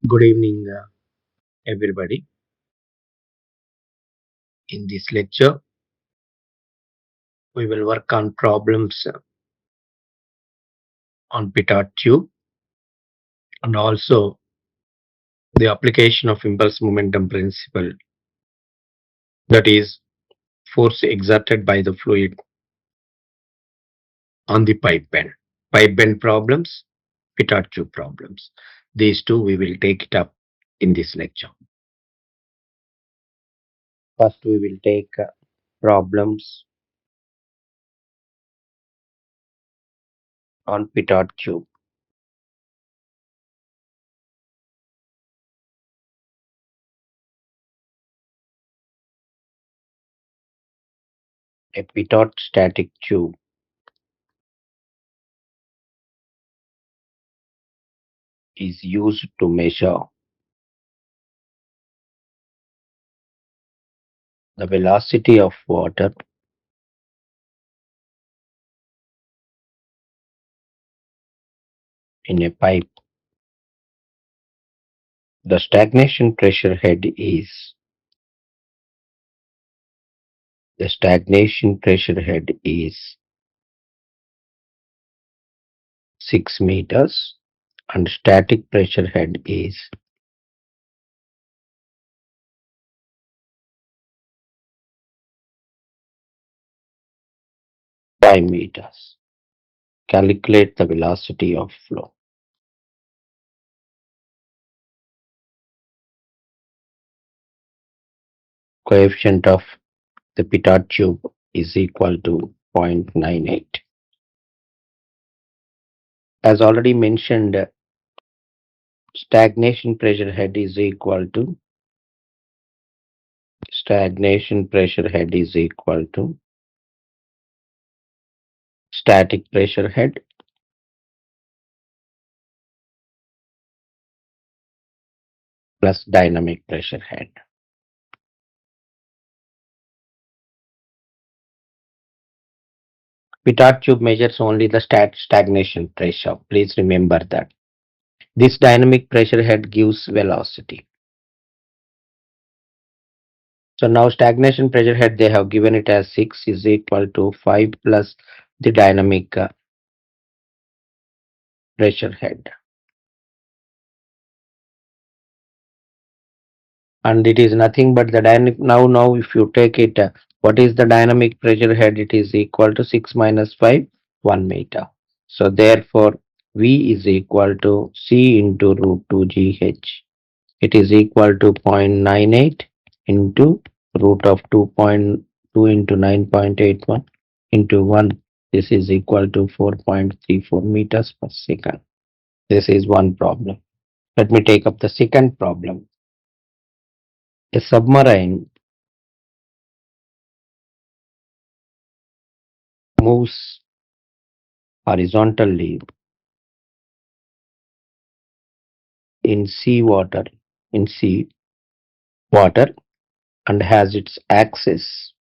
Good evening, everybody. In this lecture, we will work on problems on pitot tube and also the application of impulse momentum principle, that is, force exerted by the fluid on the pipe bend. Pipe bend problems, pitot tube problems. These two we will take it up in this lecture. First, we will take problems on pitot tube. A pitot static tube is used to measure the velocity of water in a pipe. The stagnation pressure head is 6 meters and static pressure head is 5 meters. Calculate the velocity of flow. Coefficient of the pitot tube is equal to 0.98. As already mentioned, stagnation pressure head is equal to static pressure head plus dynamic pressure head. Pitot tube measures only the stagnation pressure. Please remember that. This dynamic pressure head gives velocity. So now stagnation pressure head, they have given it as 6 is equal to 5 plus the dynamic pressure head. And it is nothing but the dynamic. Now if you take it, what is the dynamic pressure head? It is equal to 6 minus 5, 1 meter. So therefore, V is equal to C into root 2 GH. It is equal to 0.98 into root of 2.2 into 9.81 into 1. This is equal to 4.34 meters per second. This is one problem. Let me take up the second problem. A submarine moves horizontally in sea water and has its axis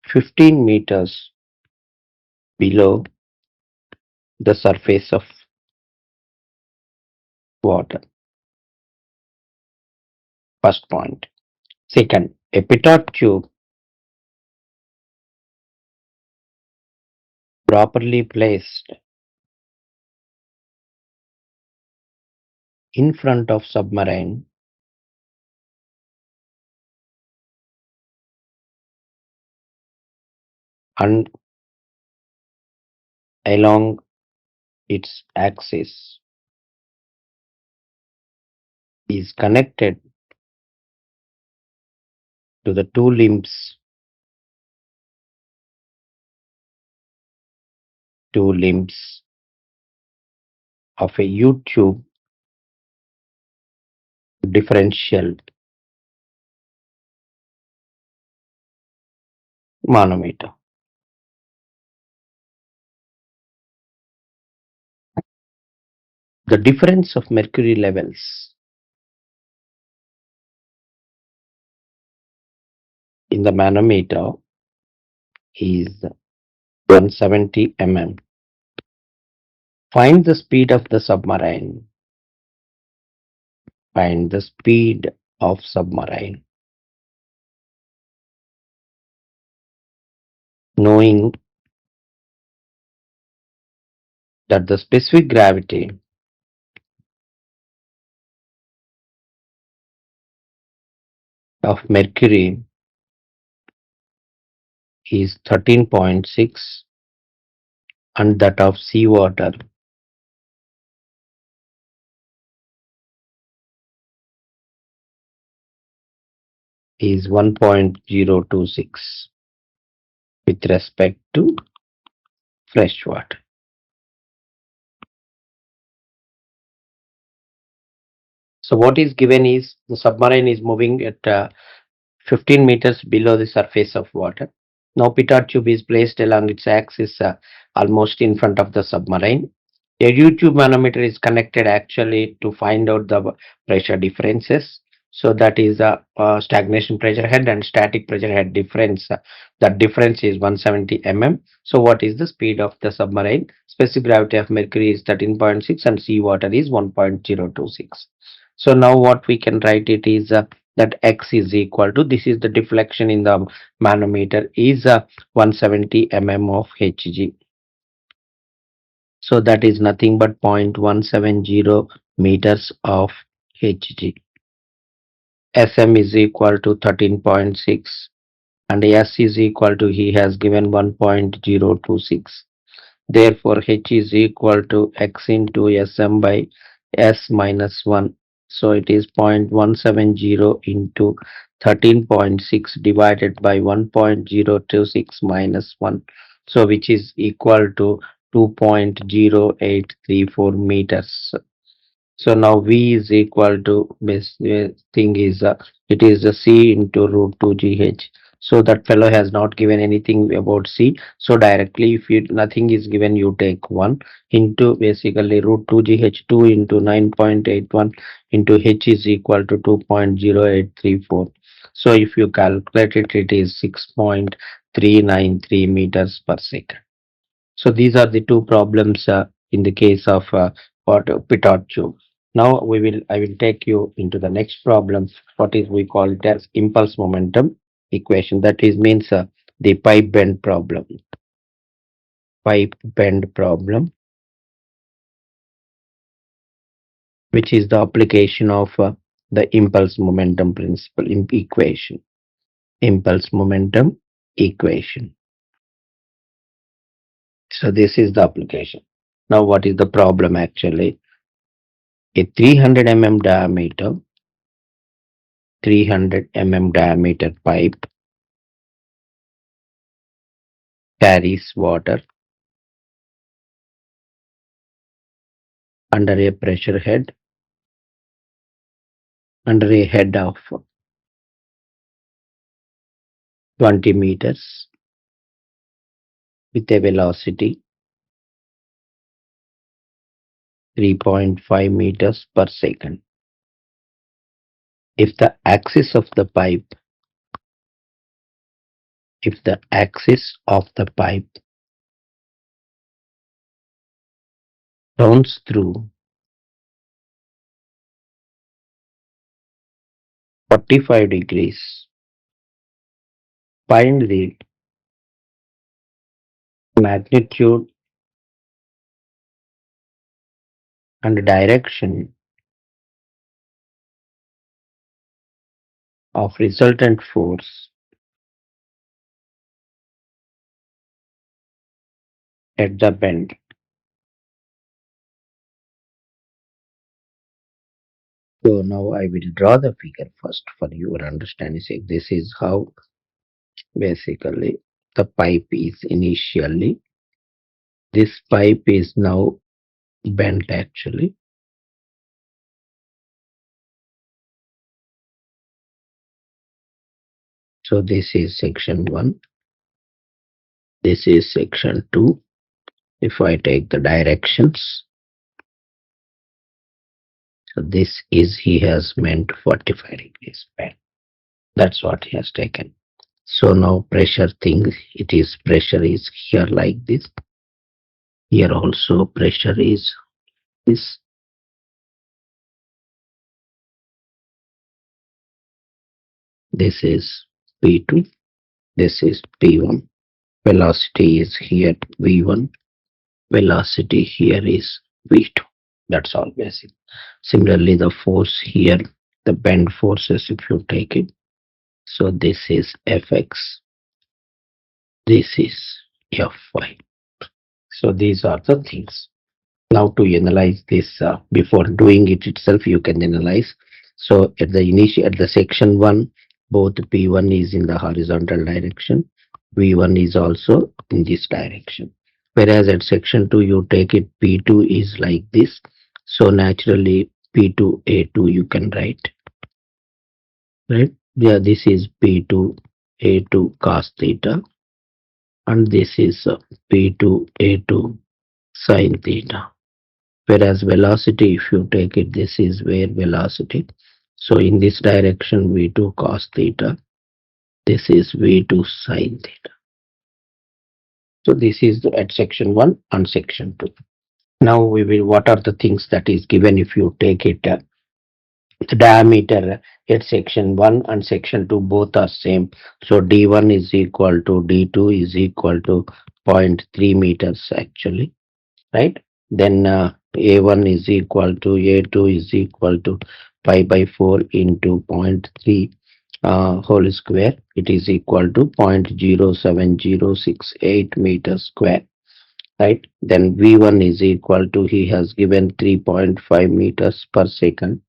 15 meters below the surface of water. First point. Second, a pitot tube properly placed in front of submarine and along its axis is connected to the two limbs of a U-tube differential manometer. The difference of mercury levels in the manometer is 170 mm. Find the speed of the submarine. Find the speed of submarine. Knowing that the specific gravity of Mercury is 13.6 and that of seawater is 1.026 with respect to freshwater. So what is given is the submarine is moving at 15 meters below the surface of water. Now pitot tube is placed along its axis almost in front of the submarine. A U-tube manometer is connected actually to find out the pressure differences. So that is the stagnation pressure head and static pressure head difference. That difference is 170 mm. So what is the speed of the submarine? Specific gravity of Mercury is 13.6 and seawater is 1.026. So now what we can write it is that x is equal to, this is the deflection in the manometer, is 170 mm of Hg. So that is nothing but 0.170 meters of Hg. Sm is equal to 13.6 and S is equal to, he has given 1.026. Therefore, H is equal to x into Sm by S minus 1. So it is 0.170 into 13.6 divided by 1.026 minus 1. So which is equal to 2.0834 meters. So now V is equal to this thing is it is a C into root 2 GH. So that fellow has not given anything about C. So directly if you nothing is given, you take 1 into basically root 2 GH, 2 into 9.81 into H is equal to 2.0834. So if you calculate it, it is 6.393 meters per second. So these are the two problems in the case of what pitot tube. Now I will take you into the next problem. What is we call it as impulse momentum equation. That is means the pipe bend problem. Pipe bend problem, which is the application of the impulse momentum principle in equation. Impulse momentum equation. So this is the application. Now what is the problem actually? A 300 mm diameter pipe carries water under a pressure head, under a head of 20 meters with a velocity 3.5 meters per second. If the axis of the pipe, if the axis of the pipe runs through 45 degrees, find the magnitude and direction of resultant force at the bend. So now I will draw the figure first for your understanding sake. This is how basically the pipe is initially. This pipe is now bent actually. So this is section 1. This is section 2. If I take the directions, so this is, he has meant 45 degrees bend. That's what he has taken. So now pressure thing, it is pressure is here like this. Here also pressure is this. This is P2. This is P1. Velocity is here V1. Velocity here is V2. That's all basic. Similarly, the force here, the bend forces, if you take it. So this is Fx. This is Fy. So these are the things. Now to analyze this, before doing it itself, you can analyze. So at the section 1, both P1 is in the horizontal direction, V1 is also in this direction. Whereas at section 2, you take it, P2 is like this. So naturally P2 A2 you can write, right? Yeah, this is P2 A2 cos theta, and this is P2 A2 sin theta. Whereas velocity, if you take it, this is where velocity. So in this direction V2 cos theta, this is V2 sin theta. So this is at section 1 and section 2. Now we will, what are the things that is given if you take it, the diameter at section 1 and section 2 both are same. So D1 is equal to D2 is equal to 0.3 meters actually, right? Then A1 is equal to A2 is equal to pi by 4 into zero point 0.3 whole square. It is equal to 0.07068 meters square, right? Then V1 is equal to, he has given 3.5 meters per second,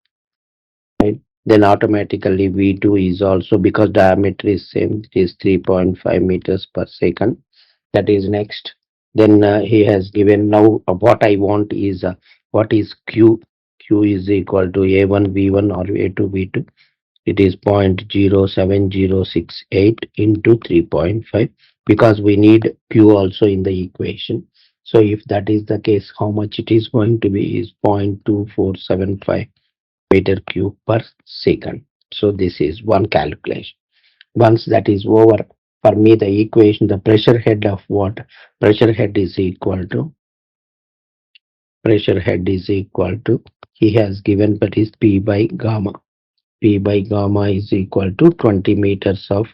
right? Then automatically V2 is also, because diameter is same, it is 3.5 meters per second. That is next. Then he has given, now what I want is what is Q. Q is equal to A1 V1 or A2 V2. It is 0.07068 into 3.5, because we need Q also in the equation. So if that is the case, how much it is going to be is 0.2475 meter cube per second. So this is one calculation. Once that is over, for me the equation, the pressure head of what? Pressure head is equal to, pressure head is equal to, he has given, but is P by gamma. P by gamma is equal to 20 meters of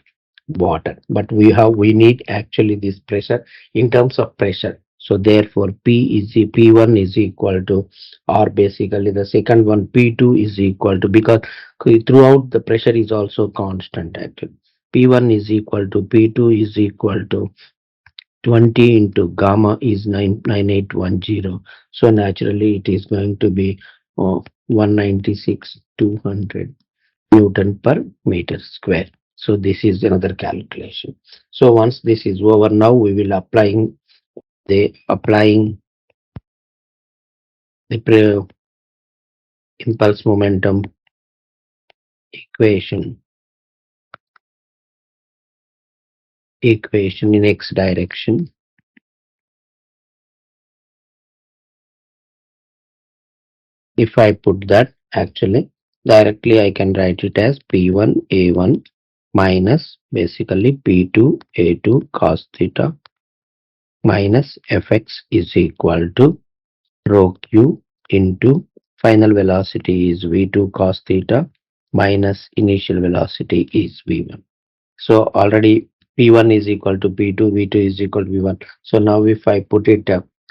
water. But we need actually this pressure in terms of pressure. So therefore P1 is equal to, or basically the second one P2 is equal to, because throughout the pressure is also constant actually. P1 is equal to P2 is equal to 20 into gamma is 99810. So naturally it is going to be 196 200 Newton per meter square. So this is another calculation. So once this is over, now we will applying the impulse momentum equation in x direction. If I put that, actually directly I can write it as P1 A1 minus basically P2 A2 cos theta minus Fx is equal to rho q into final velocity is V2 cos theta minus initial velocity is V1. So already P1 is equal to P2, V2 is equal to V1. So now if I put it,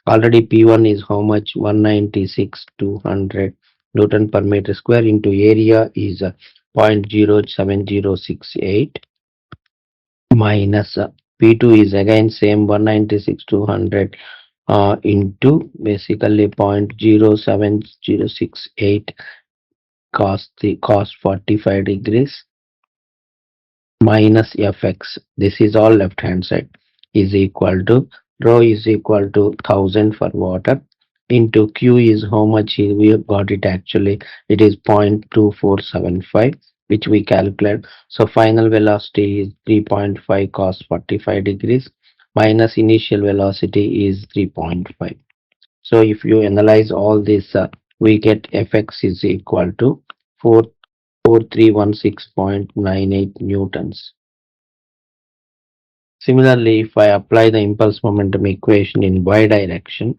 already P1 is how much? 196 200 Newton per meter square into area is 0.07068 minus P2 is again same 196 200 into basically 0.07068 cos 45 degrees minus Fx. This is all left hand side is equal to rho is equal to 1000 for water into Q is how much we have got it actually. It is 0.2475, which we calculate. So final velocity is 3.5 cos 45 degrees minus initial velocity is 3.5. So if you analyze all this, we get Fx is equal to 44316.98 newtons. Similarly, if I apply the impulse momentum equation in y direction,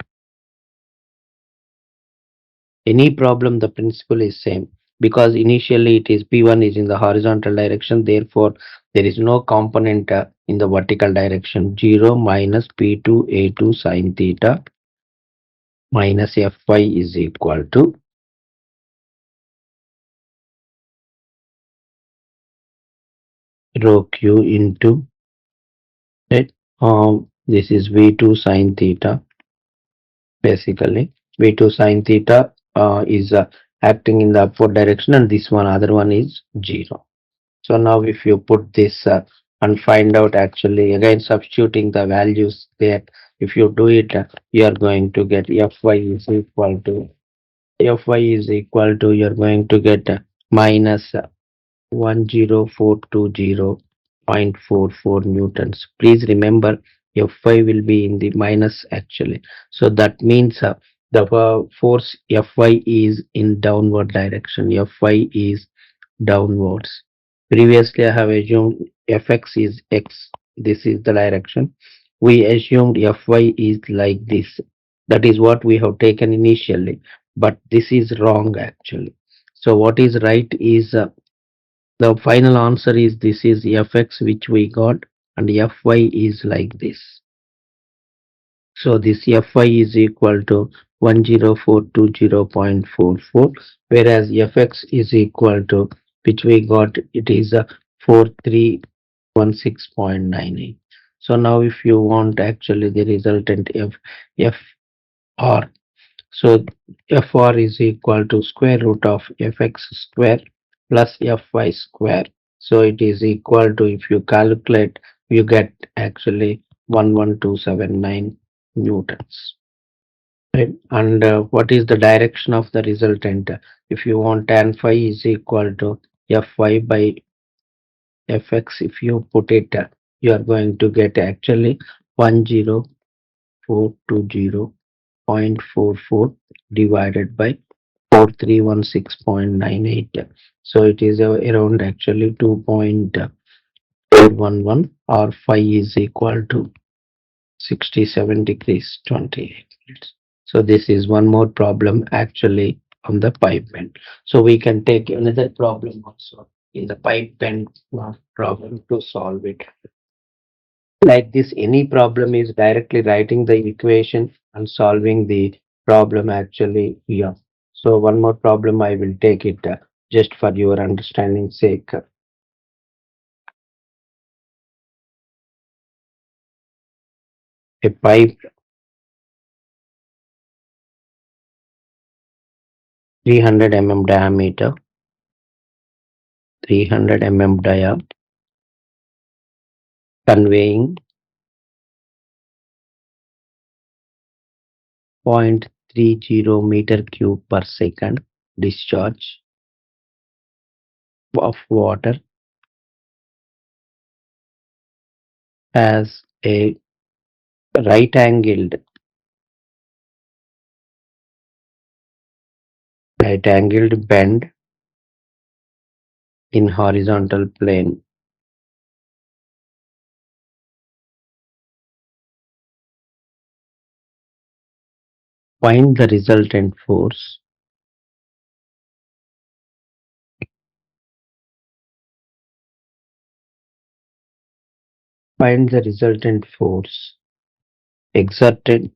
any problem the principle is same because initially it is P1 is in the horizontal direction, therefore there is no component in the vertical direction. 0 minus P2 A2 sine theta minus Fy is equal to rho Q into, right? This is V2 sine theta. Basically, V2 sine theta is acting in the upward direction, and this one other one is 0. So now if you put this and find out, actually again substituting the values there, if you do it, you are going to get Fy is equal to you're going to get minus 10420.44 newtons. Please remember Fy will be in the minus actually. So that means the force Fy is in downward direction. Fy is downwards. Previously, I have assumed Fx is x. This is the direction. We assumed Fy is like this. That is what we have taken initially. But this is wrong actually. So what is right is the final answer is this is Fx which we got, and Fy is like this. So this Fy is equal to 10420.44, whereas Fx is equal to, which we got, it is a 4316.98. So now if you want actually the resultant Fr, so Fr is equal to square root of Fx square plus Fy square. So it is equal to, if you calculate, you get actually 11279 newtons. Right? And what is the direction of the resultant? If you want tan phi is equal to Fy by Fx, if you put it, you are going to get actually 10420.44 divided by 4316.98. So it is around actually 2.411, or phi is equal to 67 degrees 28 minutes. So this is one more problem actually on the pipe bend. So we can take another problem also in the pipe bend problem to solve it. Like this, any problem is directly writing the equation and solving the problem actually here. So one more problem I will take it just for your understanding sake. A pipe 300 mm diameter, 300 mm dia, conveying 0.30 meter cube per second discharge of water has a right angled bend in horizontal plane. Find the resultant force. Find the resultant force exerted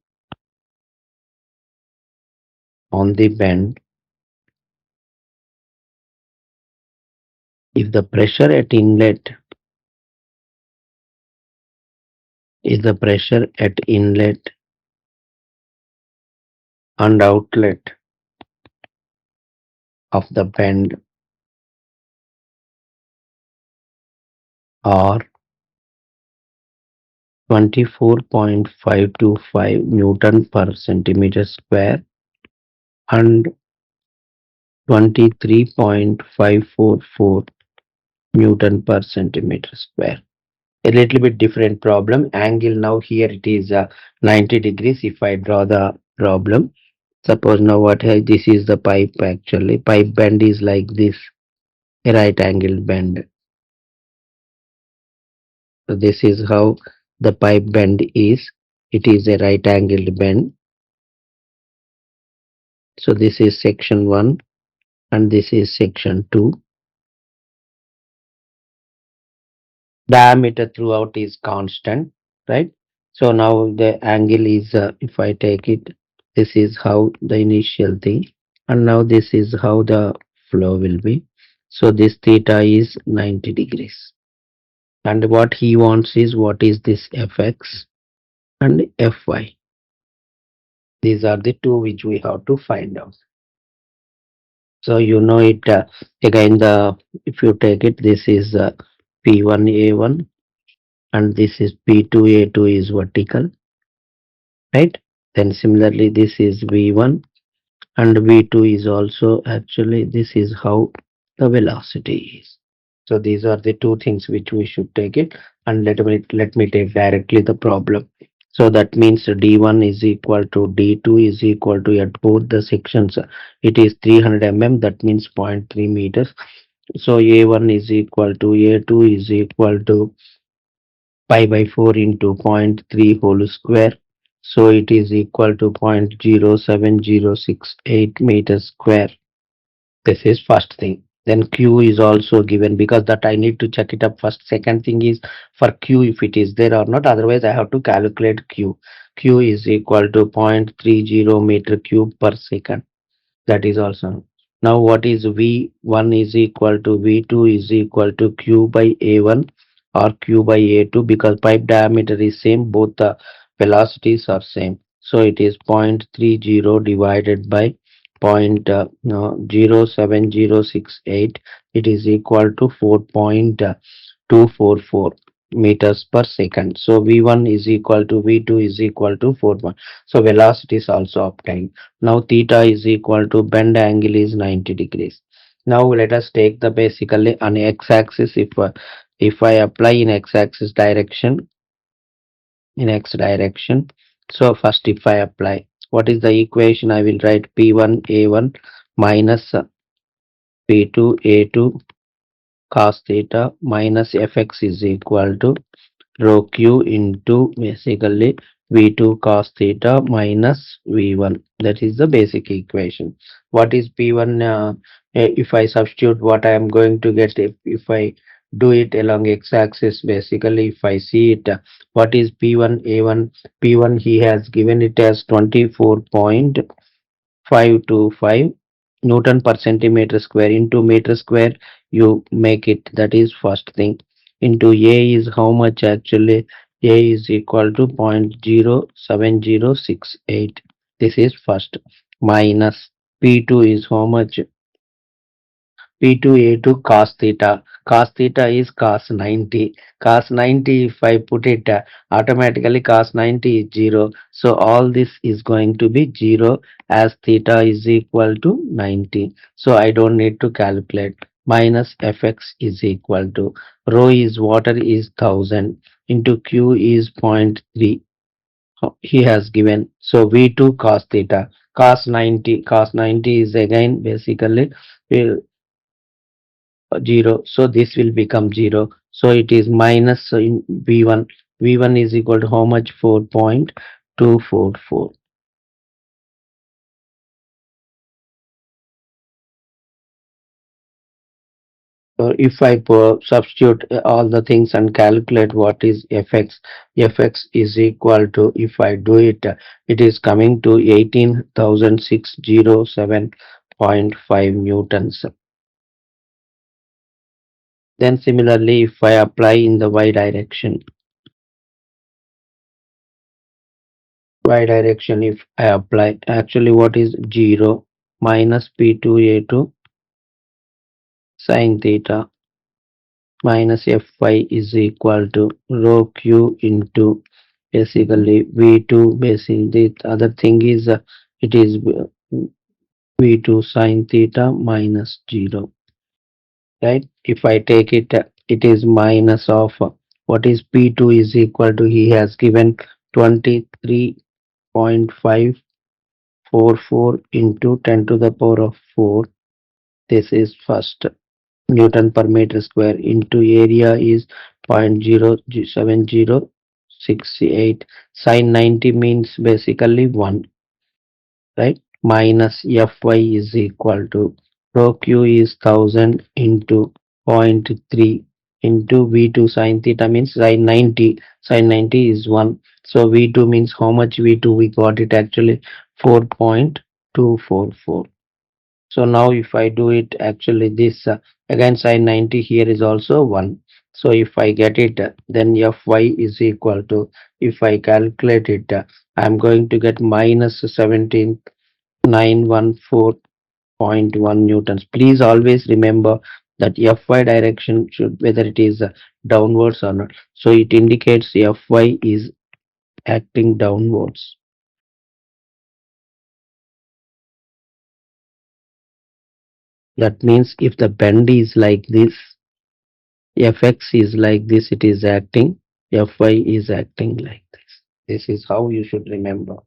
on the bend if the pressure at inlet and outlet of the bend are 24.525 Newton per centimeter square and 23.544 Newton per centimeter square. A little bit different problem. Angle now here it is 90 degrees. If I draw the problem, suppose now this is the pipe actually. Pipe bend is like this, a right angle bend. So this is how the pipe bend is, it is a right angled bend. So this is section 1 and this is section 2. Diameter throughout is constant, right? So now the angle is, if I take it, this is how the initial thing, and now this is how the flow will be. So this theta is 90 degrees, and what he wants is what is this fx and fy. These are the two which we have to find out. So you know it, again, the if you take it, this is p1a1 and this is p2a2 is vertical, right? Then similarly this is v1 and v2 is also, actually this is how the velocity is. So these are the two things which we should take it, and let me take directly the problem. So that means d1 is equal to d2 is equal to, at both the sections it is 300 mm, that means zero point 0.3 meters. So a1 is equal to a2 is equal to pi by 4 into zero point 0.3 whole square. So it is equal to 0.07068 meters square. This is first thing. Then Q is also given, because that I need to check it up first. Second thing is for Q, if it is there or not. Otherwise, I have to calculate Q. Q is equal to 0.30 meter cube per second. That is also. Now what is V1 is equal to V2 is equal to Q by A1 or Q by A2, because pipe diameter is same, both the velocities are same. So it is 0.30 divided by point no, 0.7068. It is equal to 4.244 meters per second. So V1 is equal to V2 is equal to 4. So velocity is also obtained. Now theta is equal to bend angle is 90 degrees. Now let us take the basically on x-axis. If I apply in x-axis direction, in x direction. So first if I apply, what is the equation? I will write p1a1 minus p2a2 cos theta minus fx is equal to rho q into basically v2 cos theta minus v1. That is the basic equation. What is p1? If I substitute, what I am going to get, if I do it along x-axis, basically if I see it, what is p1 a1? P1 he has given it as 24.525 Newton per centimeter square. Into meter square you make it, that is first thing. Into A is how much? Actually A is equal to 0.07068. This is first. Minus P2 is how much? P2A2 cos theta. Cos theta is cos 90. Cos 90, if I put it, automatically cos 90 is 0. So all this is going to be 0, as theta is equal to 90. So I don't need to calculate. Minus fx is equal to, rho is water is 1000 into q is zero point 0.3. He has given. So V2 cos theta. Cos 90 is again basically uh, 0, so this will become 0. So it is minus, in v1 is equal to how much? 4.244. So if I substitute all the things and calculate what is fx is equal to, if I do it, it is coming to 18,607.5 newtons. Then similarly if I apply in the y direction, if I apply, actually what is 0 minus p2a2 sin theta minus fy is equal to rho q into basically v2. Basically the other thing is, it is v2 sin theta minus 0, right? If I take it, it is minus of, what is p2 is equal to, he has given 23.544 into 10 to the power of 4. This is first. Newton per meter square into area is 0.07068 68. Sine 90 means basically 1, right? Minus Fy is equal to rho Q is 1000 into zero point 0.3 into V2 sine theta means sine 90. Sine 90 is 1. So V2 means how much V2 we got it actually 4.244. So now if I do it actually this again sine 90 here is also 1. So if I get it then Fy is equal to, if I calculate it I am going to get minus 17,914.1 newtons. Please always remember that Fy direction should, whether it is downwards or not. So it indicates Fy is acting downwards. That means if the bend is like this, Fx is like this, it is acting, Fy is acting like this. This is how you should remember.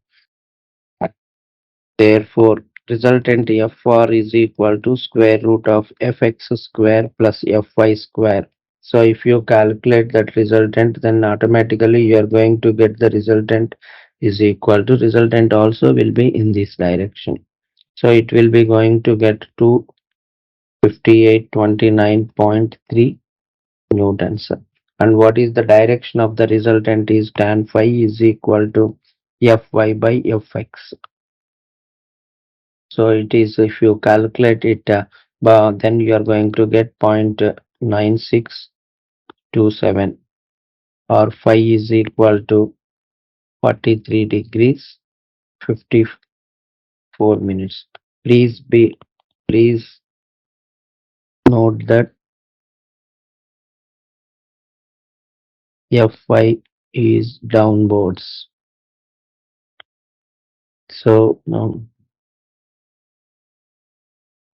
Therefore, resultant Fr is equal to square root of Fx square plus Fy square. So if you calculate that resultant, then automatically you are going to get the resultant is equal to, resultant also will be in this direction. So it will be going to get 25829.3 newtons. And what is the direction of the resultant is tan phi is equal to Fy by Fx. So it is, if you calculate it, but then you are going to get 0.9627, or phi is equal to 43 degrees 54 minutes. Please note that Fy is downwards. So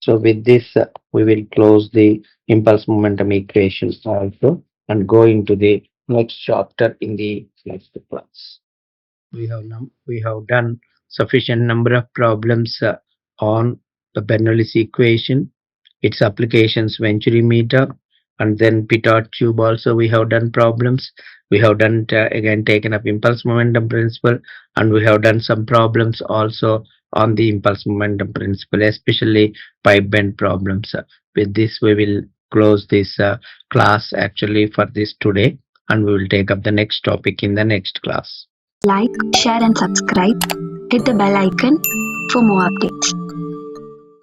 So with this, we will close the impulse momentum equations also and go into the next chapter in the next class. We have done sufficient number of problems on the Bernoulli's equation, its applications, Venturi meter, and then Pitot tube also we have done problems. We have done again taken up impulse momentum principle, and we have done some problems also on the impulse momentum principle, especially pipe bend problems. With this, we will close this class actually for this today, and we will take up the next topic in the next class. Like, share, and subscribe. Hit the bell icon for more updates.